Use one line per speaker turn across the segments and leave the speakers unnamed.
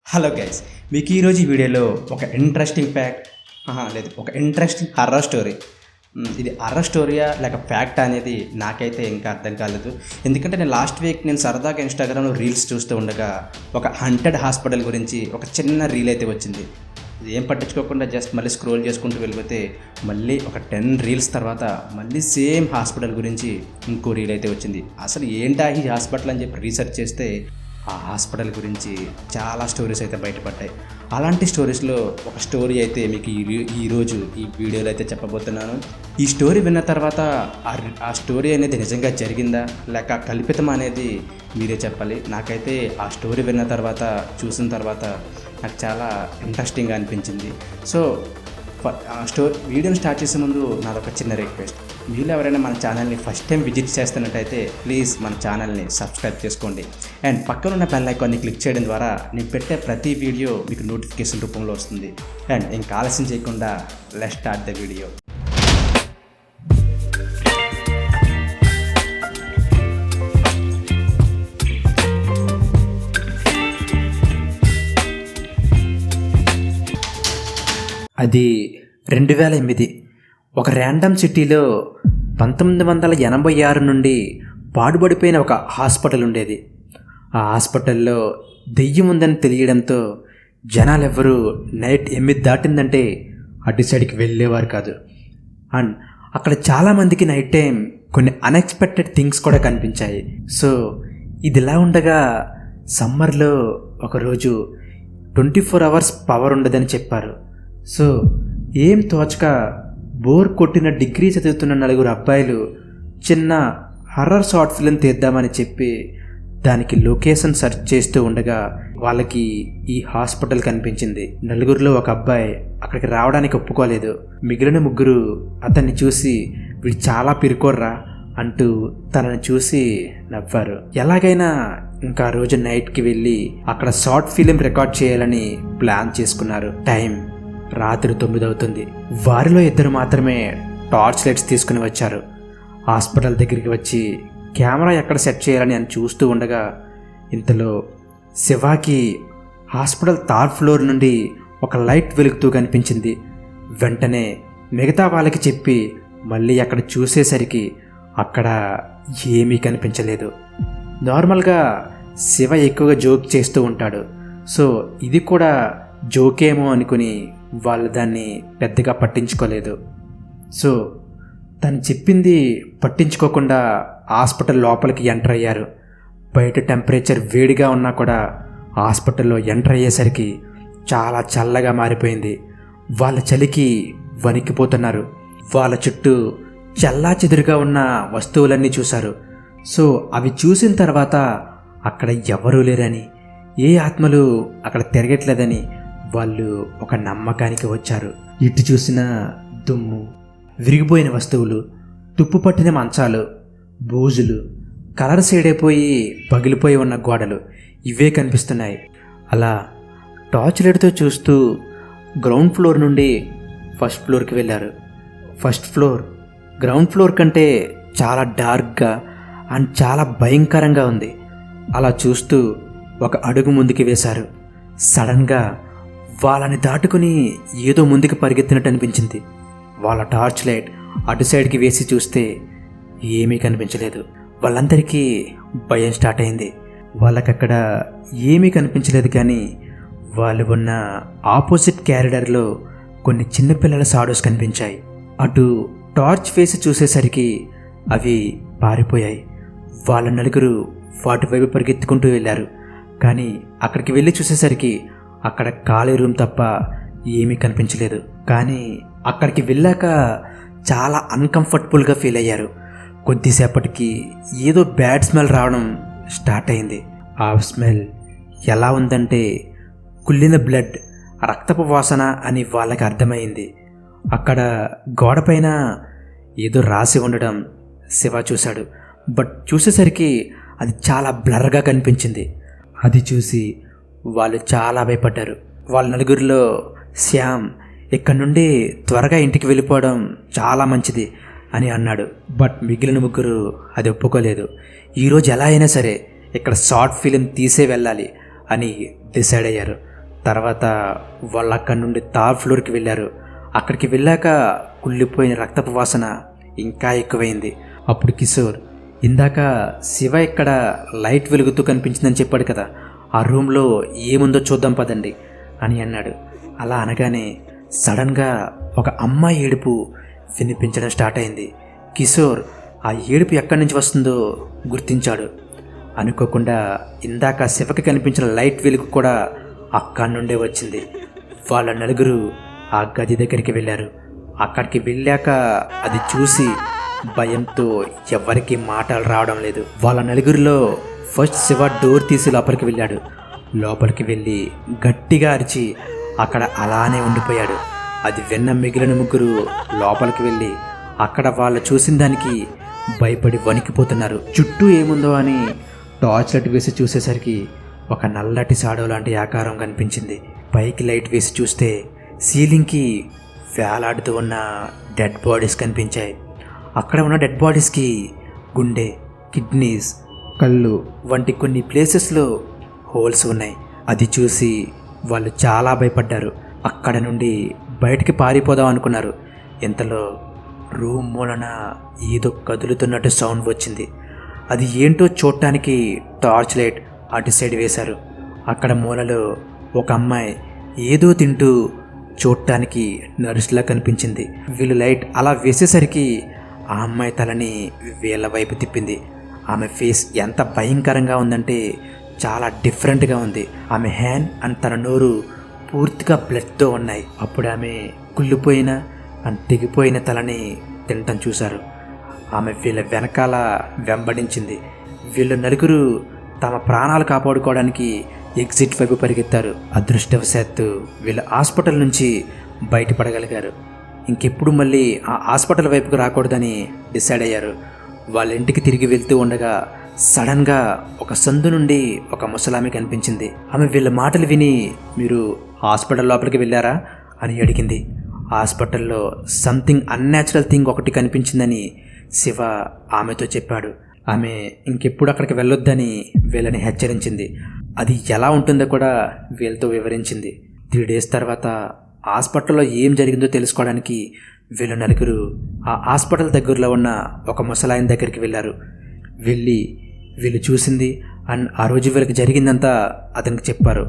Hello guys, మీకు ఈరోజు ఈ వీడియోలో ఒక ఇంట్రెస్టింగ్ ఫ్యాక్ట్ లేదు ఒక ఇంట్రెస్టింగ్ హర్రర్ స్టోరీ. ఇది హర్రర్ స్టోరీయా లేక ఫ్యాక్ట్ అనేది నాకైతే ఇంకా అర్థం కాలేదు. ఎందుకంటే నేను లాస్ట్ వీక్ సరదాగా ఇన్స్టాగ్రామ్లో రీల్స్ చూస్తూ ఉండగా ఒక హంటెడ్ హాస్పిటల్ గురించి ఒక చిన్న రీల్ అయితే వచ్చింది. ఏం పట్టించుకోకుండా జస్ట్ మళ్ళీ స్క్రోల్ చేసుకుంటూ వెళ్ళిపోతే మళ్ళీ ఒక 10 రీల్స్ తర్వాత మళ్ళీ సేమ్ హాస్పిటల్ గురించి ఇంకో రీల్ అయితే వచ్చింది. అసలు ఏంటా ఈ హాస్పిటల్ అని చెప్పి రీసెర్చ్ చేస్తే ఆ హాస్పిటల్ గురించి చాలా స్టోరీస్ అయితే బయటపడ్డాయి. అలాంటి స్టోరీస్లో ఒక స్టోరీ అయితే మీకు ఈరోజు ఈ వీడియోలో అయితే చెప్పబోతున్నాను. ఈ స్టోరీ విన్న తర్వాత ఆ స్టోరీ అనేది నిజంగా జరిగిందా లేక కల్పితం అనేది మీరే చెప్పాలి. నాకైతే ఆ స్టోరీ విన్న తర్వాత చూసిన తర్వాత నాకు చాలా ఇంట్రెస్టింగ్గా అనిపించింది. సో వీడియోని స్టార్ట్ చేసే ముందు నాదొక చిన్న రిక్వెస్ట్. మీరు ఎవరైనా మన ఛానల్ని ఫస్ట్ టైం విజిట్ చేస్తున్నట్టయితే ప్లీజ్ మన ఛానల్ని సబ్స్క్రైబ్ చేసుకోండి అండ్ పక్కనున్న బెల్ ఐకాన్ని క్లిక్ చేయడం ద్వారా నేను పెట్టే ప్రతి వీడియో మీకు నోటిఫికేషన్ రూపంలో వస్తుంది. అండ్ ఇంకా ఆలస్యం చేయకుండా లెట్స్ స్టార్ట్ ద వీడియో. అది 2008 ఒక ర్యాండమ్ సిటీలో 1986 నుండి పాడుబడిపోయిన ఒక హాస్పిటల్ ఉండేది. ఆ హాస్పిటల్లో దెయ్యం ఉందని తెలియడంతో జనాలెవ్వరూ నైట్ 8 దాటిందంటే అటు సైడ్కి వెళ్ళేవారు కాదు. అండ్ అక్కడ చాలామందికి నైట్ టైం కొన్ని అన్ఎక్స్పెక్టెడ్ థింగ్స్ కూడా కనిపించాయి. సో ఇదిలా ఉండగా సమ్మర్లో ఒకరోజు 24 అవర్స్ పవర్ ఉండదని చెప్పారు. సో ఏం తోచక బోర్ కొట్టిన డిగ్రీ చదువుతున్న 4 అబ్బాయిలు చిన్న హర్రర్ షార్ట్ ఫిల్మ్ తీద్దామని చెప్పి దానికి లొకేషన్ సెర్చ్ చేస్తూ ఉండగా వాళ్ళకి ఈ హాస్పిటల్ కనిపించింది. 4లో ఒక అబ్బాయి అక్కడికి రావడానికి ఒప్పుకోలేదు. మిగిలిన 3 అతన్ని చూసి వీడు చాలా పిరుకోర్రా అంటూ తనని చూసి నవ్వారు. ఎలాగైనా ఇంకా రోజు నైట్కి వెళ్ళి అక్కడ షార్ట్ ఫిలిం రికార్డ్ చేయాలని ప్లాన్ చేసుకున్నారు. టైం రాత్రి 9 అవుతుంది. వారిలో 2 మాత్రమే టార్చ్ లైట్స్ తీసుకుని వచ్చారు. హాస్పిటల్ దగ్గరికి వచ్చి కెమెరా ఎక్కడ సెట్ చేయాలని అని చూస్తూ ఉండగా ఇంతలో శివాకి హాస్పిటల్ థర్డ్ ఫ్లోర్ నుండి ఒక లైట్ వెలుగుతూ కనిపించింది. వెంటనే మిగతా వాళ్ళకి చెప్పి మళ్ళీ అక్కడ చూసేసరికి అక్కడ ఏమీ కనిపించలేదు. నార్మల్గా శివ ఎక్కువగా జోక్ చేస్తూ ఉంటాడు. సో ఇది కూడా జోకేమో అనుకుని వాళ్ళు దాన్ని పెద్దగా పట్టించుకోలేదు. సో తను చెప్పింది పట్టించుకోకుండా హాస్పిటల్ లోపలికి ఎంటర్ అయ్యారు. బయట టెంపరేచర్ వేడిగా ఉన్నా కూడా హాస్పిటల్లో ఎంటర్ అయ్యేసరికి చాలా చల్లగా మారిపోయింది. వాళ్ళ చలికి వణికిపోతున్నారు. వాళ్ళ చుట్టూ చల్లా చెదురుగా ఉన్న వస్తువులన్నీ చూశారు. సో అవి చూసిన తర్వాత అక్కడ ఎవరూ లేరని, ఏ ఆత్మలు అక్కడ తిరగట్లేదని వాళ్ళు ఒక నమ్మకానికి వచ్చారు. ఇటు చూసిన దుమ్ము, విరిగిపోయిన వస్తువులు, తుప్పు పట్టిన మంచాలు, బూజులు, కలర్ సైడైపోయి పగిలిపోయి ఉన్న గోడలు ఇవే కనిపిస్తున్నాయి. అలా టార్చ్ లైట్తో చూస్తూ గ్రౌండ్ ఫ్లోర్ నుండి ఫస్ట్ ఫ్లోర్కి వెళ్ళారు. ఫస్ట్ ఫ్లోర్ గ్రౌండ్ ఫ్లోర్ కంటే చాలా డార్క్గా అండ్ చాలా భయంకరంగా ఉంది. అలా చూస్తూ ఒక అడుగు ముందుకు వేశారు. సడన్గా వాళ్ళని దాటుకుని ఏదో ముందుకు పరిగెత్తినట్టు అనిపించింది. వాళ్ళ టార్చ్ లైట్ అటు సైడ్కి వేసి చూస్తే ఏమీ కనిపించలేదు. వాళ్ళందరికీ భయం స్టార్ట్ అయింది. వాళ్ళకక్కడ ఏమీ కనిపించలేదు, కానీ వాళ్ళు ఉన్న ఆపోజిట్ క్యారిడార్లో కొన్ని చిన్నపిల్లల షాడోస్ కనిపించాయి. అటు టార్చ్ వేసి చూసేసరికి అవి పారిపోయాయి. వాళ్ళ 4 వాటి వైపు పరిగెత్తుకుంటూ వెళ్ళారు. కానీ అక్కడికి వెళ్ళి చూసేసరికి అక్కడ ఖాళీ రూమ్ తప్ప ఏమీ కనిపించలేదు. కానీ అక్కడికి వెళ్ళాక చాలా అన్కంఫర్టబుల్గా ఫీల్ అయ్యారు. కొద్దిసేపటికి ఏదో బ్యాడ్ స్మెల్ రావడం స్టార్ట్ అయింది. ఆ స్మెల్ ఎలా ఉందంటే కుళ్ళిన బ్లడ్, రక్తపు వాసన అని వాళ్ళకి అర్థమైంది. అక్కడ గోడపైన ఏదో రాసి ఉండడం శివ చూశాడు. బట్ చూసేసరికి అది చాలా బ్లర్గా కనిపించింది. అది చూసి వాళ్ళు చాలా భయపడ్డారు. వాళ్ళ 4లో శ్యామ్ ఇక్కడ నుండి త్వరగా ఇంటికి వెళ్ళిపోవడం చాలా మంచిది అని అన్నాడు. బట్ మిగిలిన 3 అది ఒప్పుకోలేదు. ఈరోజు ఎలా అయినా సరే ఇక్కడ షార్ట్ ఫిలిం తీసే వెళ్ళాలి అని డిసైడ్ అయ్యారు. తర్వాత వాళ్ళు అక్కడి నుండి థర్డ్ ఫ్లోర్కి వెళ్ళారు. అక్కడికి వెళ్ళాక కుళ్ళిపోయిన రక్తపు వాసన ఇంకా ఎక్కువైంది. అప్పుడు కిషోర్, ఇందాక శివ ఇక్కడ లైట్ వెలుగుతూ కనిపించిందని చెప్పాడు కదా, ఆ రూమ్లో ఏముందో చూద్దాం పదండి అని అన్నాడు. అలా అనగానే సడన్గా ఒక అమ్మాయి ఏడుపు వినిపించడం స్టార్ట్ అయింది. కిషోర్ ఆ ఏడుపు ఎక్కడి నుంచి వస్తుందో గుర్తించాడు. అనుకోకుండా ఇందాక శివకి కనిపించిన లైట్ వెలుగు కూడా అక్కడి నుండే వచ్చింది. వాళ్ళ నలుగురు ఆ గది దగ్గరికి వెళ్ళారు. అక్కడికి వెళ్ళాక అది చూసి భయంతో ఎవరికి మాటలు రావడం లేదు. వాళ్ళ నలుగురిలో ఫస్ట్ శివ డోర్ తీసి లోపలికి వెళ్ళాడు. లోపలికి వెళ్ళి గట్టిగా అరిచి అక్కడ అలానే ఉండిపోయాడు. అది విన్న మిగిలిన ముగ్గురు లోపలికి వెళ్ళి అక్కడ వాళ్ళు చూసిన దానికి భయపడి వణికిపోతున్నారు. చుట్టూ ఏముందో అని టార్చ్ లైట్ వేసి చూసేసరికి ఒక నల్లటి షాడో లాంటి ఆకారం కనిపించింది. పైకి లైట్ వేసి చూస్తే సీలింగ్కి వేలాడుతూ ఉన్న డెడ్ బాడీస్ కనిపించాయి. అక్కడ ఉన్న డెడ్ బాడీస్కి గుండె, కిడ్నీస్, కళ్ళు వంటి కొన్ని ప్లేసెస్లో హోల్స్ ఉన్నాయి. అది చూసి వాళ్ళు చాలా భయపడ్డారు. అక్కడ నుండి బయటికి పారిపోదాం అనుకున్నారు. ఇంతలో రూమ్ మూలన ఏదో కదులుతున్నట్టు సౌండ్ వచ్చింది. అది ఏంటో చూడటానికి టార్చ్ లైట్ అటు సైడ్ వేశారు. అక్కడ మూలలో ఒక అమ్మాయి ఏదో తింటూ చూడటానికి నర్సులా కనిపించింది. వీళ్ళు లైట్ అలా వేసేసరికి ఆ అమ్మాయి తలని వీళ్ళ వైపు తిప్పింది. ఆమె ఫేస్ ఎంత భయంకరంగా ఉందంటే చాలా డిఫరెంట్గా ఉంది. ఆమె హ్యాండ్ అండ్ తన నోరు పూర్తిగా బ్లడ్తో ఉన్నాయి. అప్పుడు ఆమె కుళ్ళిపోయిన అండ్ తెగిపోయిన తలని తినటం చూశారు. ఆమె వీళ్ళ వెనకాల వెంబడించింది. వీళ్ళు నలుగురు తమ ప్రాణాలు కాపాడుకోవడానికి ఎగ్జిట్ వైపు పరిగెత్తారు. అదృష్టవశాత్తు వీళ్ళు హాస్పిటల్ నుంచి బయటపడగలిగారు. ఇంకెప్పుడు మళ్ళీ ఆ హాస్పిటల్ వైపుకు రాకూడదని డిసైడ్ అయ్యారు. వాళ్ళ ఇంటికి తిరిగి వెళ్తూ ఉండగా సడన్గా ఒక సందు నుండి ఒక ముసలామె కనిపించింది. ఆమె వీళ్ళ మాటలు విని, మీరు హాస్పిటల్ లోపలికి వెళ్ళారా అని అడిగింది. హాస్పిటల్లో సంథింగ్ అన్యాచురల్ థింగ్ ఒకటి కనిపించిందని శివ ఆమెతో చెప్పాడు. ఆమె ఇంకెప్పుడు అక్కడికి వెళ్ళొద్దని వీళ్ళని హెచ్చరించింది. అది ఎలా ఉంటుందో కూడా వీళ్ళతో వివరించింది. 3 days తర్వాత హాస్పిటల్లో ఏం జరిగిందో తెలుసుకోవడానికి వీళ్ళు నలుగురు ఆ హాస్పిటల్ దగ్గరలో ఉన్న ఒక ముసలాయన దగ్గరికి వెళ్ళారు. వెళ్ళి వీళ్ళు చూసింది అండ్ ఆ రోజు వీళ్ళకి జరిగిందంతా అతనికి చెప్పారు.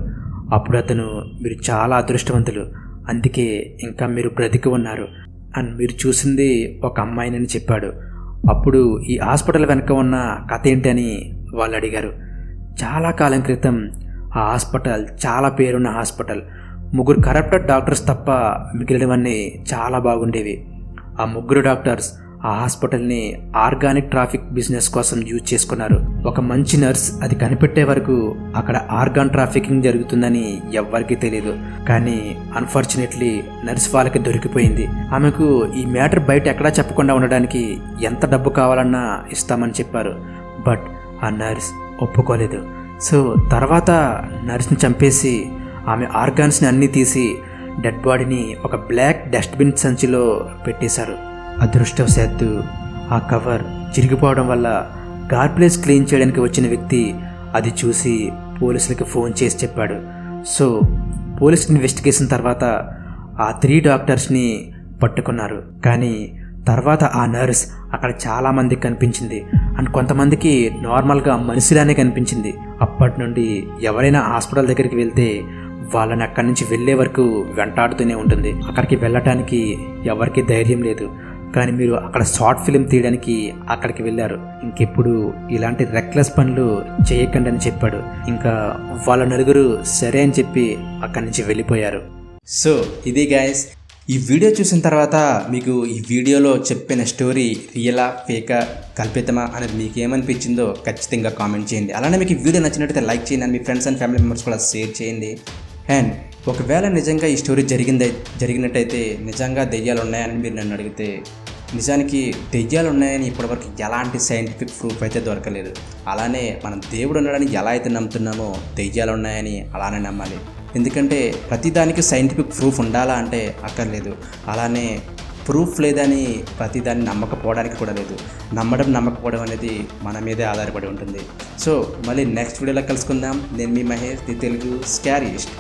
అప్పుడు అతను, మీరు చాలా అదృష్టవంతులు, అందుకే ఇంకా మీరు బ్రతికి ఉన్నారు అండ్ మీరు చూసింది ఒక అమ్మాయినని చెప్పాడు. అప్పుడు ఈ హాస్పిటల్ వెనక ఉన్న కథ ఏంటి అని వాళ్ళు అడిగారు. చాలా కాలం క్రితం ఆ హాస్పిటల్ చాలా పేరున్న హాస్పిటల్. 3 కరప్టెడ్ డాక్టర్స్ తప్ప మిగిలినవన్నీ చాలా బాగుండేవి. ఆ 3 డాక్టర్స్ ఆ హాస్పిటల్ని ఆర్గానిక్ ట్రాఫిక్ బిజినెస్ కోసం యూజ్ చేసుకున్నారు. ఒక మంచి నర్స్ అది కనిపెట్టే వరకు అక్కడ ఆర్గాన్ ట్రాఫికింగ్ జరుగుతుందని ఎవ్వరికీ తెలియదు. కానీ అన్ఫార్చునేట్లీ నర్స్ వాళ్ళకి దొరికిపోయింది. ఆమెకు ఈ మ్యాటర్ బయట ఎక్కడా చెప్పకుండా ఉండడానికి ఎంత డబ్బు కావాలన్నా ఇస్తామని చెప్పారు. బట్ ఆ నర్స్ ఒప్పుకోలేదు. సో తర్వాత నర్స్ని చంపేసి ఆమె ఆర్గాన్స్ని అన్నీ తీసి డెడ్ బాడీని ఒక బ్లాక్ డస్ట్బిన్ సంచిలో పెట్టేశారు. అదృష్టవశాత్తు ఆ కవర్ చిరిగిపోవడం వల్ల గార్బేజ్ క్లీన్ చేయడానికి వచ్చిన వ్యక్తి అది చూసి పోలీసులకి ఫోన్ చేసి చెప్పాడు. సో పోలీస్ ఇన్వెస్టిగేషన్ తర్వాత ఆ 3 డాక్టర్స్ని పట్టుకున్నారు. కానీ తర్వాత ఆ నర్స్ అక్కడ చాలామందికి కనిపించింది అండ్ కొంతమందికి నార్మల్గా మనిషిలానే కనిపించింది. అప్పటి నుండి ఎవరైనా హాస్పిటల్ దగ్గరికి వెళ్తే వాళ్ళని అక్కడి నుంచి వెళ్ళే వరకు వెంటాడుతూనే ఉంటుంది. అక్కడికి వెళ్ళటానికి ఎవరికి ధైర్యం లేదు. కానీ మీరు అక్కడ షార్ట్ ఫిలిం తీయడానికి అక్కడికి వెళ్ళారు. ఇంకెప్పుడు ఇలాంటి రెక్లెస్ పనులు చేయకండి అని చెప్పాడు. ఇంకా వాళ్ళ నలుగురు సరే అని చెప్పి అక్కడి నుంచి వెళ్ళిపోయారు.
సో ఇది గైస్, ఈ వీడియో చూసిన తర్వాత మీకు ఈ వీడియోలో చెప్పిన స్టోరీ రియలా, ఫేకా, కల్పితమా అనేది మీకు ఏమనిపించిందో ఖచ్చితంగా కామెంట్ చేయండి. అలానే మీకు ఈ వీడియో నచ్చినట్టయితే లైక్ చేయండి. మీ ఫ్రెండ్స్ అండ్ ఫ్యామిలీ మెంబర్స్ కూడా షేర్ చేయండి. అండ్ ఒకవేళ నిజంగా ఈ స్టోరీ జరిగినట్టయితే నిజంగా దెయ్యాలు ఉన్నాయని మీరు నన్ను అడిగితే, నిజానికి దెయ్యాలు ఉన్నాయని ఇప్పటివరకు ఎలాంటి సైంటిఫిక్ ప్రూఫ్ అయితే దొరకలేదు. అలానే మనం దేవుడు ఉన్నాడని ఎలా అయితే నమ్ముతున్నామో దెయ్యాలు ఉన్నాయని అలానే నమ్మాలి. ఎందుకంటే ప్రతిదానికి సైంటిఫిక్ ప్రూఫ్ ఉండాలా అంటే అక్కర్లేదు. అలానే ప్రూఫ్ లేదని ప్రతిదాన్ని నమ్మకపోవడానికి కూడా లేదు. నమ్మకపోవడం అనేది మన మీదే ఆధారపడి ఉంటుంది. సో మళ్ళీ నెక్స్ట్ వీడియోలో కలుసుకుందాం. నేను మీ మహేష్, ది తెలుగు స్కారీస్ట్.